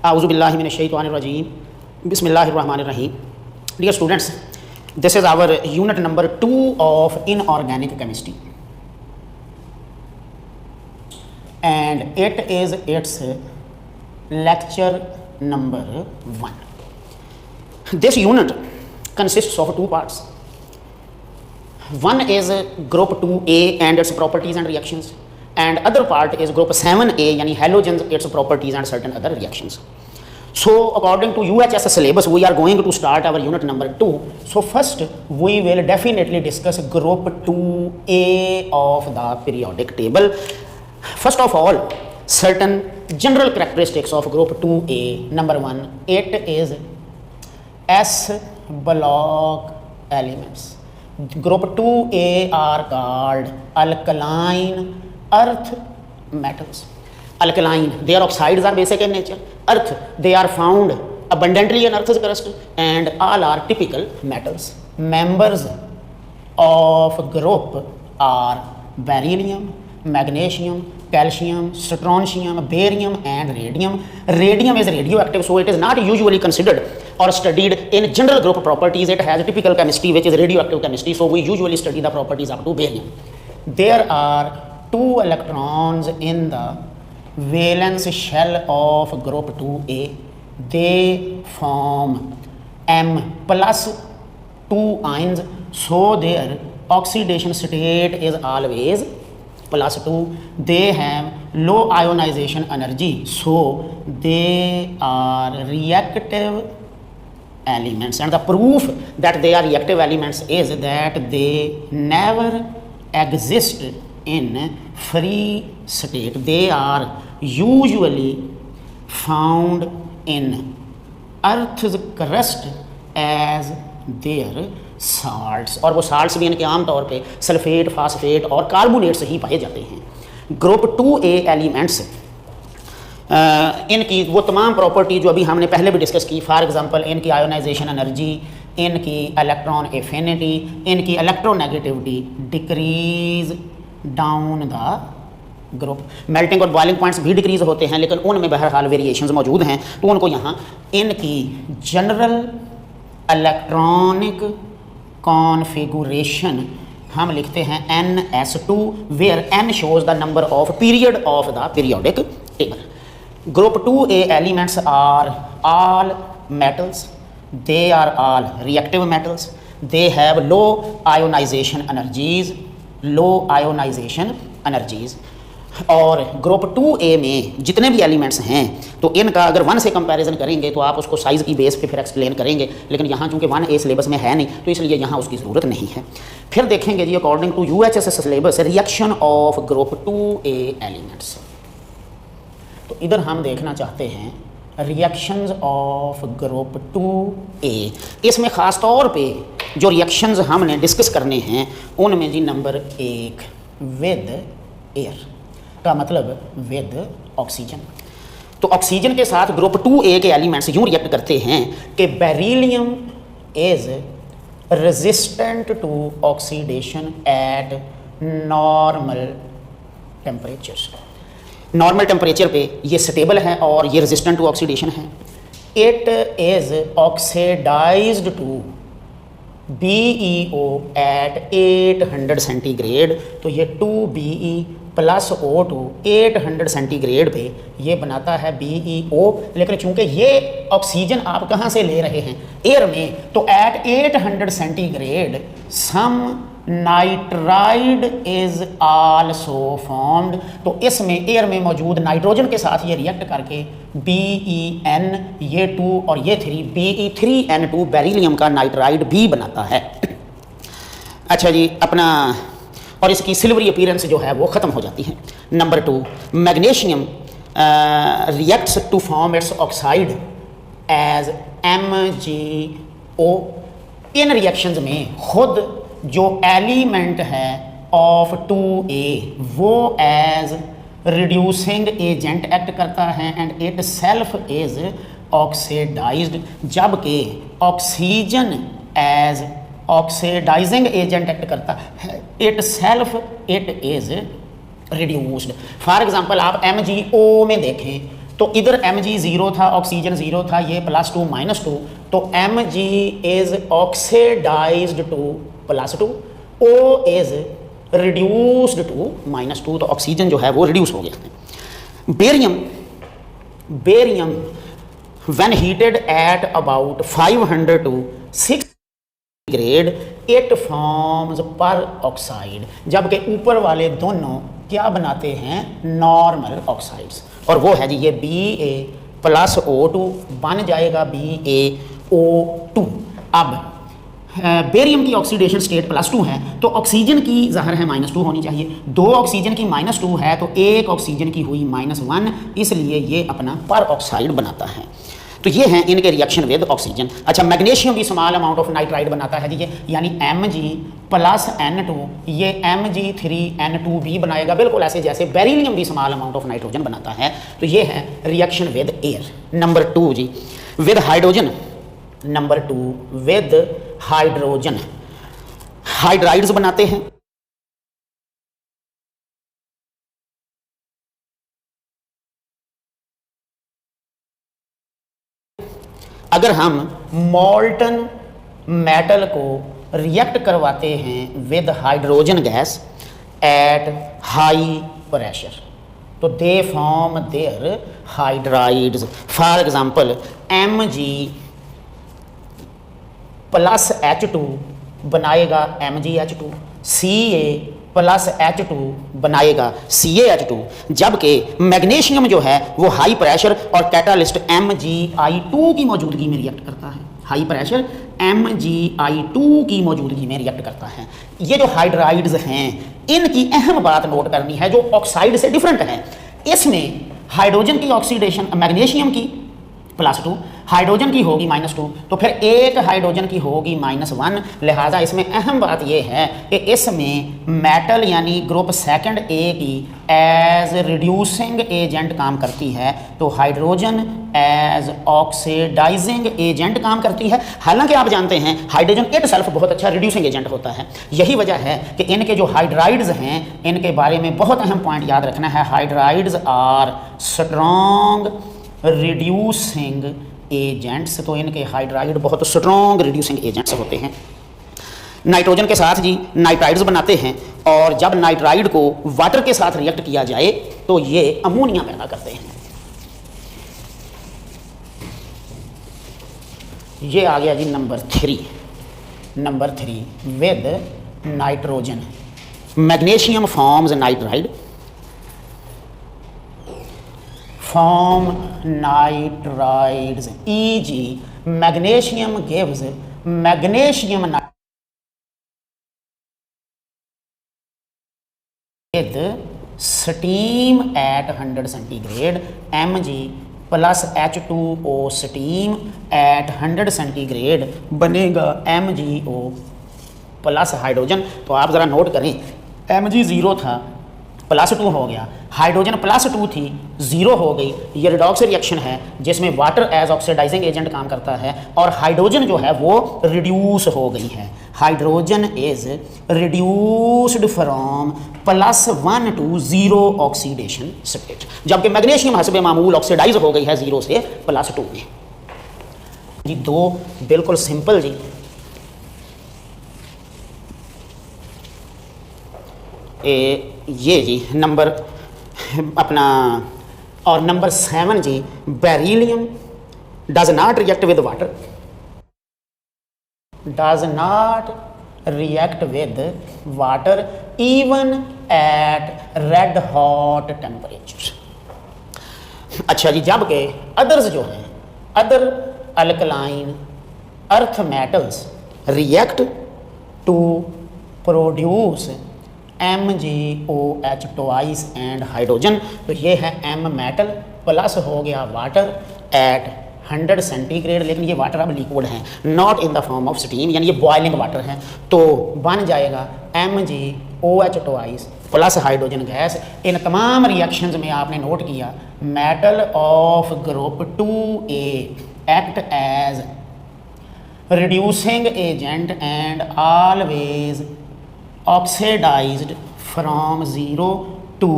A'udzubillahi minash-shaytanir-rajim. Bismillahir-rahmanir-rahim. Dear students, this is our unit number 2 of inorganic chemistry, and it is its lecture number 1. This unit consists of 2 parts. One is group 2A and its properties and reactions, and other part is group 7A yani halogens, its properties and certain other reactions. So according to UHS syllabus we are going to start our unit number 2. So first we will definitely discuss group 2A of the periodic table. First of all, certain general characteristics of group 2A. Number 1, it is S block elements. Group 2A are called alkaline earth metals. Alkaline, their oxides are basic in nature. Earth, they are found abundantly in Earth's crust, and all are typical metals. Members of group are beryllium, magnesium, calcium, strontium, barium and radium. Radium is radioactive, so it is not usually considered or studied in general group properties. It has a typical chemistry which is radioactive chemistry, so we usually study the properties up to barium. There are 2 electrons in the valence shell of group 2A. They form M plus 2 ions, so their oxidation state is always plus 2. They have low ionization energy, so they are reactive elements, and the proof that they are reactive elements is that they never exist in free state. They are usually found in Earth's crust as their salts, और वो salts भी इनके आम तौर पे sulphate, phosphate और carbonates ही पाए जाते हैं. ग्रुप 2A एलिमेंट्स इनकी वो तमाम प्रॉपर्टी जो अभी हमने पहले भी डिस्कस की, फॉर एग्जांपल इनकी आयोनाइजेशन एनर्जी, इनकी इलेक्ट्रॉन एफिनिटी, इनकी electronegativity decrease down the group. Melting और बॉइलिंग पॉइंट्स भी डिक्रीज होते हैं, लेकिन उनमें बहरहाल वेरिएशंस मौजूद हैं, तो उनको यहाँ इनकी जनरल इलेक्ट्रॉनिक कॉन्फ़िगरेशन हम लिखते हैं NS2, where N shows the number of period of the periodic table. Group 2A elements are all metals. They are all reactive metals. They have low ionization energies. और group 2A में जितने भी elements हैं तो इनका अगर 1 से comparison करेंगे तो आप उसको साइज़ की बेस पे फिर एक्सप्लेन करेंगे, लेकिन यहाँ चूँकि 1A सिलेबस में है नहीं तो इसलिए यहाँ उसकी ज़रूरत नहीं है. फिर देखेंगे जी according to UHS syllabus reaction of group 2A elements. तो इधर हम देखना चाहते हैं रिएक्शंस ऑफ ग्रुप 2A. इसमें ख़ास तौर पे जो रिएक्शंस हमने डिस्कस करने हैं उनमें जी नंबर 1 विद एयर का मतलब विद ऑक्सीजन. तो ऑक्सीजन के साथ ग्रुप 2A के एलिमेंट्स यूँ रिएक्ट करते हैं कि beryllium is resistant to oxidation at normal temperatures. Normal temperature पे ये स्टेबल है और ये रेजिस्टेंट टू ऑक्सीडेशन है. It is oxidised to BeO at 800 centigrade. तो ये 2Be प्लस O2 800 सेंटीग्रेड पे ये बनाता है BeO. लेकिन चूंकि ये ऑक्सीजन आप कहाँ से ले रहे हैं, एयर में, तो at 800 centigrade some nitride is also formed. तो इसमें एयर में मौजूद नाइट्रोजन के साथ ये रिएक्ट करके BeN ये 2 और ये 3 Be3N2 बेरिलियम का नाइट्राइड भी बनाता है. अच्छा जी, अपना और इसकी सिल्वरी अपीयरेंस जो है वो ख़त्म हो जाती है. Number 2, magnesium reacts to form its oxide as MgO. इन रिएक्शंस में खुद जो एलिमेंट है ऑफ 2A वो एज रिड्यूसिंग एजेंट एक्ट करता है and itself is oxidised, जबकि oxygen as oxidising agent act करता है, itself it is reduced. For example आप MgO में देखें तो इधर Mg 0 था, ऑक्सीजन 0 था, ये +2 -2, तो Mg is oxidised to +2, O is reduced to -2, तो ऑक्सीजन जो है वो रिड्यूस हो गया है। Barium when heated at about 500 to 6 grade it forms पर ऑक्साइड, जबकि ऊपर वाले दोनों क्या बनाते हैं, नॉर्मल ऑक्साइड्स, और वो है जी ये Ba+O2 बन जाएगा BaO2। अब बेरियम की ऑक्सीडेशन स्टेट +2 है, तो ऑक्सीजन की ज़ाहिर है -2 होनी चाहिए, 2 ऑक्सीजन की -2 है तो 1 ऑक्सीजन की हुई -1, इसलिए ये अपना पर ऑक्साइड बनाता है। तो ये हैं इनके रिएक्शन विद ऑक्सीजन। अच्छा, मैग्नीशियम भी स्मॉल अमाउंट ऑफ नाइट्राइड बनाता है, ये यानी Mg+N2 ये Mg3N2 भी बनाएगा, बिल्कुल ऐसे जैसे बेरिलियम भी स्मॉल अमाउंट ऑफ नाइट्रोजन बनाता है। तो ये है रिएक्शन विद एयर। नंबर 2 जी with hydrogen, number 2 with hydrogen, hydrides बनाते हैं। अगर हम मॉल्टन मेटल को रिएक्ट करवाते हैं with hydrogen gas at high pressure, तो they form their hydrides. For example Mg+H2 बनाएगा MgH2, Ca+H2 बनाएगा CaH2, जबकि मैग्नीशियम जो है वो हाई प्रेशर और कैटालिस्ट Mgi2 की मौजूदगी में रिएक्ट करता है, हाई प्रेशर Mgi2 की मौजूदगी में रिएक्ट करता है। ये जो हाइड्राइड्स हैं इनकी अहम बात नोट करनी है जो ऑक्साइड से डिफरेंट है। इसमें हाइड्रोजन की ऑक्सीडेशन मैग्नीशियम की +2, हाइड्रोजन की होगी -2, तो फिर एक हाइड्रोजन की होगी -1। लिहाजा इसमें अहम बात यह है कि इसमें मेटल यानी ग्रुप सेकंड ए की एज रिड्यूसिंग एजेंट काम करती है, तो हाइड्रोजन एज ऑक्सीडाइजिंग एजेंट काम करती है। हालांकि आप जानते हैं हाइड्रोजन इट सेल्फ बहुत अच्छा रिड्यूसिंग एजेंट होता है। यही वजह है कि इनके जो हाइड्राइड्स हैं इनके बारे में बहुत अहम पॉइंट याद रखना है, hydrides are strong reducing agents, तो इनके हाइड्राइड बहुत स्ट्रॉन्ग रिड्यूसिंग एजेंट्स होते हैं। नाइट्रोजन के साथ जी नाइट्राइड्स बनाते हैं, और जब नाइट्राइड को वाटर के साथ रिएक्ट किया जाए तो ये अमोनिया पैदा करते हैं। ये आ गया जी number 3 with nitrogen, magnesium forms nitride, form nitrides, e.g. magnesium gives magnesium with steam at 100 centigrade, Mg+H2O steam at 100 centigrade बनेगा MgO प्लस हाइड्रोजन। तो आप ज़रा नोट करें, Mg 0 था +2 हो गया, हाइड्रोजन +2 थी 0 हो गई। ये रिडॉक्स रिएक्शन है जिसमें वाटर एज ऑक्सीडाइजिंग एजेंट काम करता है और हाइड्रोजन जो है वो रिड्यूस हो गई है। Hydrogen is reduced from +1 to 0 oxidation state, जबकि मैग्नीशियम हस्बे मामूल ऑक्सीडाइज हो गई है 0 से +2 में। जी 2 बिल्कुल सिंपल जी। ये जी नंबर अपना, और नंबर 7 जी beryllium does not react with water, does not react with water even at red hot temperature. अच्छा जी, जबकि अदर्स जो हैं, other alkaline earth metals react to produce MgOH twice and hydrogen, तो ये है M मेटल प्लस हो गया वाटर एट 100 सेंटीग्रेड, लेकिन ये वाटर अब लिक्विड है, not in the form of steam, यानी ये बॉइलिंग वाटर है, तो बन जाएगा MgOH twice plus hydrogen gas. इन तमाम रिएक्शंस में आपने नोट किया metal of group 2A act as reducing agent and always oxidised from 0 to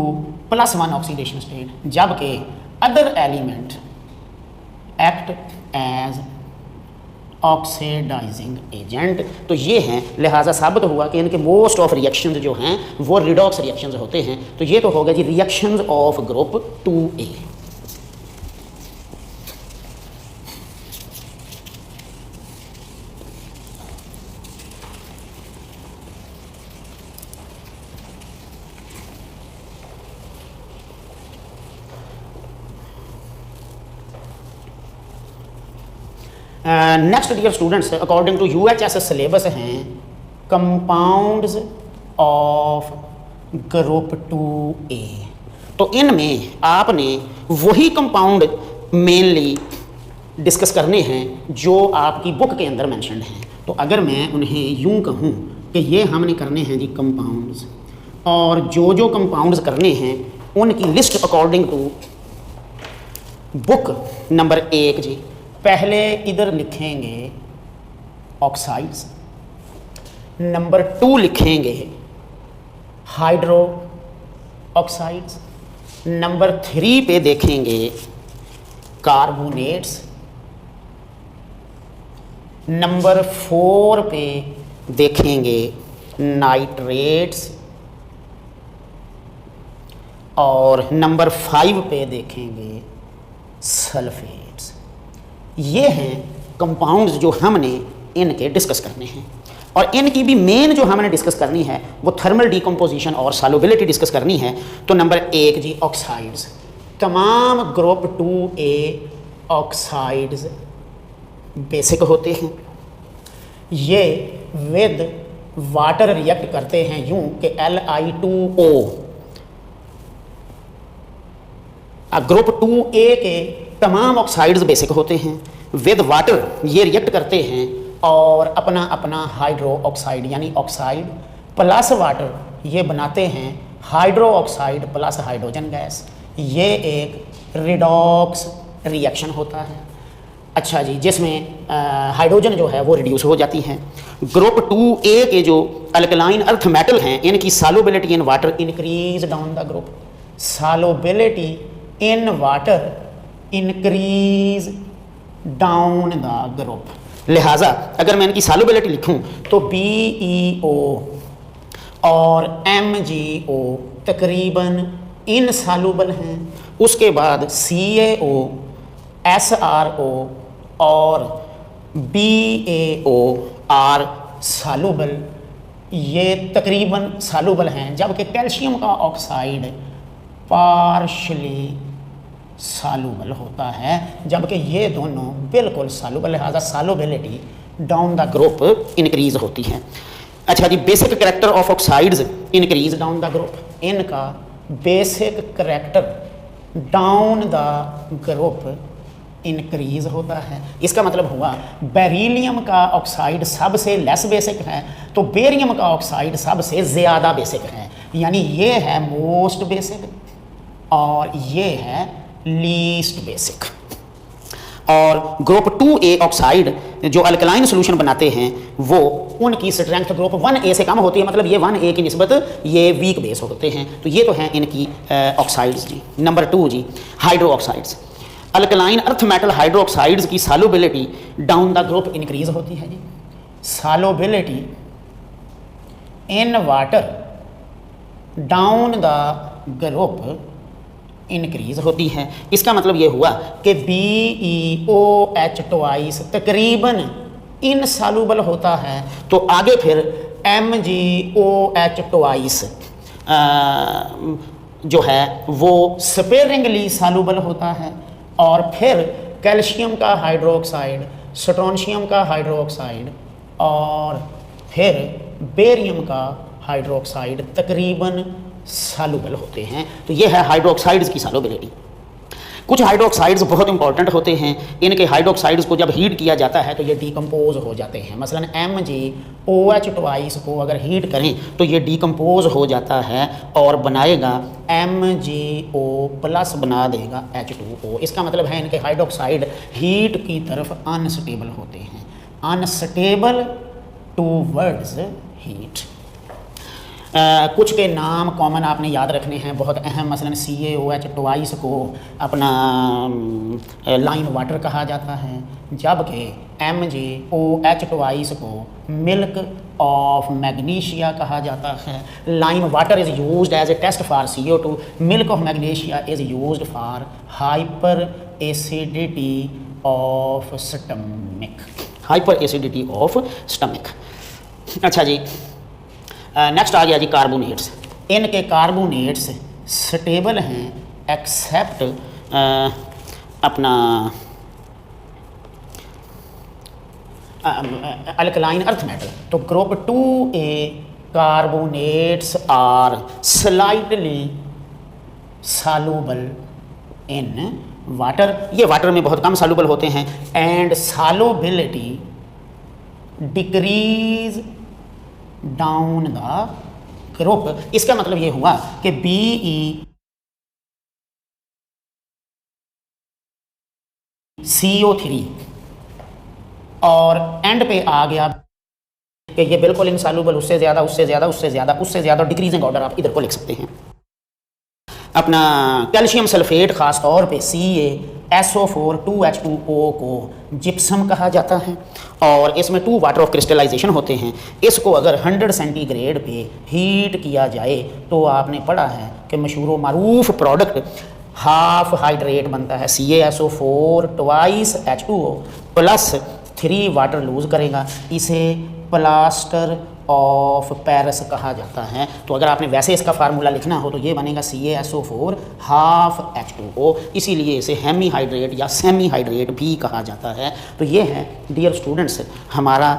+1 oxidation state, जबकि other element act as oxidising agent. तो ये हैं, लिहाजा साबित हुआ कि इनके मोस्ट ऑफ रिएक्शंस जो हैं वो रिडॉक्स रिएक्शंस होते हैं। तो ये तो हो गया जी reactions of group 2A। Next dear students, according to UHS syllabus हैं कंपाउंड्स ऑफ ग्रुप 2A। तो इनमें आपने वही कंपाउंड मेनली डिस्कस करने हैं जो आपकी बुक के अंदर मेंशन्ड हैं। तो अगर मैं उन्हें यूं कहूं कि ये हमने करने हैं जी कंपाउंड्स, और जो जो कंपाउंड्स करने हैं उनकी list according to book number 1 जी। पहले इधर लिखेंगे ऑक्साइड्स, नंबर 2 लिखेंगे हाइड्रो ऑक्साइड्स, नंबर 3 पे देखेंगे कार्बोनेट्स, नंबर 4 पे देखेंगे नाइट्रेट्स, और नंबर 5 पे देखेंगे सल्फेट्स। ये हैं कंपाउंड्स जो हमने इनके डिस्कस करने हैं, और इनकी भी मेन जो हमने डिस्कस करनी है वो थर्मल डिकम्पोजिशन और सॉल्युबिलिटी डिस्कस करनी है। तो नंबर 1 जी ऑक्साइड्स, तमाम ग्रुप 2A ऑक्साइड्स बेसिक होते हैं। ये विद वाटर रिएक्ट करते हैं यूं कि Li2O। ग्रुप 2A के तमाम ऑक्साइड्स बेसिक होते हैं, विद वाटर ये रिएक्ट करते हैं और अपना अपना हाइड्रो ऑक्साइड यानी ऑक्साइड प्लस वाटर ये बनाते हैं hydro oxide plus hydrogen gas. ये एक रिडॉक्स रिएक्शन होता है। अच्छा जी, जिसमें हाइड्रोजन जो है वो रिड्यूस हो जाती है। ग्रुप 2A के जो अल्कलाइन अर्थ मेटल हैं इनकी solubility in water increase down the group. Solubility in water increase down the group. लिहाजा अगर मैं इनकी सॉल्युबिलिटी लिखूं तो BeO और MgO तकरीबन इनसॉल्युबल हैं। उसके बाद CaO, SRO और BaO आर सॉल्युबल, ये तकरीबन सॉल्युबल हैं, जबकि कैल्शियम का ऑक्साइड पार्शली सॉल्युबल होता है, जबकि ये दोनों बिल्कुल सॉल्युबल। लिहाजा solubility down the group increase होती है। अच्छा जी, basic character of oxides increase down the group. इनका basic character down the group increase होता है। इसका मतलब हुआ बेरिलियम का ऑक्साइड सबसे लेस बेसिक है तो बेरियम का ऑक्साइड सबसे ज़्यादा बेसिक है, यानी ये है मोस्ट बेसिक और ये है लीस्ट बेसिक। और ग्रुप 2A ऑक्साइड जो अल्कलाइन सोल्यूशन बनाते हैं वो उनकी स्ट्रेंथ ग्रुप 1A से कम होती है, मतलब ये 1A की निस्बत ये वीक बेस होते हैं। तो ये तो हैं इनकी ऑक्साइड्स जी। नंबर 2 जी hydroxides. Alkaline earth metal hydroxides की solubility down the group increase होती है जी। Solubility in water down the group increase होती है। इसका मतलब ये हुआ कि BeOH ट्वाइस तकरीबन इनसॉल्युबल होता है, तो आगे फिर MgOH ट्वाइस जो है वो स्पेरिंगली सॉल्युबल होता है, और फिर कैल्शियम का हाइड्रोक्साइड, स्ट्रोंशियम का हाइड्रोक्साइड और फिर बेरियम का हाइड्रोक्साइड तकरीबन सॉल्युबल होते हैं। तो ये है हाइड्रोक्साइड्स की सॉल्युबिलिटी। कुछ हाइड्रोक्साइड्स बहुत इंपॉर्टेंट होते हैं। इनके हाइड्रोक्साइड्स को जब हीट किया जाता है तो ये डिकम्पोज हो जाते हैं। मसलन MgOH ट्वाइस को अगर हीट करें तो ये डिकम्पोज हो जाता है और बनाएगा MgO प्लस बना देगा H2O। इसका मतलब है इनके हाइड्रोक्साइड हीट की तरफ अनस्टेबल होते हैं, अनस्टेबल टूवर्ड्स हीट। कुछ के नाम कॉमन आपने याद रखने हैं, बहुत अहम, मसलन CaOH ट्वाइस को अपना लाइम वाटर कहा जाता है, जबकि MgOH ट्वाइस को मिल्क ऑफ मैग्नीशिया कहा जाता है। Lime water is used as a test for CO2, milk of magnesia is used for hyperacidity of stomach, hyperacidity of stomach. अच्छा जी, नेक्स्ट आ गया जी कार्बोनेट्स। इनके कार्बोनेट्स स्टेबल हैं एक्सेप्ट अपना अल्कलाइन अर्थ मेटल। तो group 2A carbonates are slightly soluble in water, ये वाटर में बहुत कम सॉल्युबल होते हैं, and solubility decrease down the group. इसका मतलब ये हुआ कि BeCO3 और एंड पे आ गया कि ये बिल्कुल इनसॉल्युबल, उससे ज़्यादा, उससे ज़्यादा, उससे ज़्यादा, उससे ज़्यादा, डिक्रीजिंग ऑर्डर आप इधर को लिख सकते हैं। अपना कैल्शियम सल्फेट ख़ास तौर पे CaSO4 2H2O को जिप्सम कहा जाता है, और इसमें 2 वाटर ऑफ क्रिस्टलाइजेशन होते हैं। इसको अगर 100 सेंटीग्रेड पे हीट किया जाए तो आपने पढ़ा है कि मशहूर मारूफ प्रोडक्ट हाफ हाइड्रेट बनता है। CaSO4 twice H2O plus 3 water loose करेगा, इसे प्लास्टर ऑफ पेरिस कहा जाता है। तो अगर आपने वैसे इसका फार्मूला लिखना हो तो ये बनेगा CaSO4 हाफ H2O, इसीलिए इसे हेमी हाइड्रेट या सेमी हाइड्रेट भी कहा जाता है। तो ये है डियर स्टूडेंट्स हमारा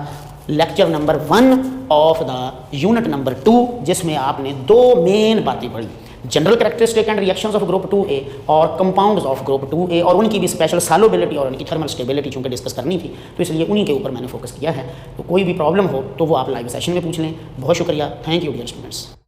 lecture number 1 of the unit number 2, जिसमें आपने 2 मेन बातें पढ़ी, general characteristic and reactions of group 2A और कंपाउंड्स ऑफ ग्रुप 2A, और उनकी भी स्पेशल सॉल्युबिलिटी और उनकी थर्मल स्टेबिलिटी चूँकि डिस्कस करनी थी, तो इसलिए उन्हीं के ऊपर मैंने फोकस किया है। तो कोई भी प्रॉब्लम हो तो वो आप लाइव सेशन में पूछ लें। बहुत शुक्रिया, थैंक यू डियर स्टूडेंट्स।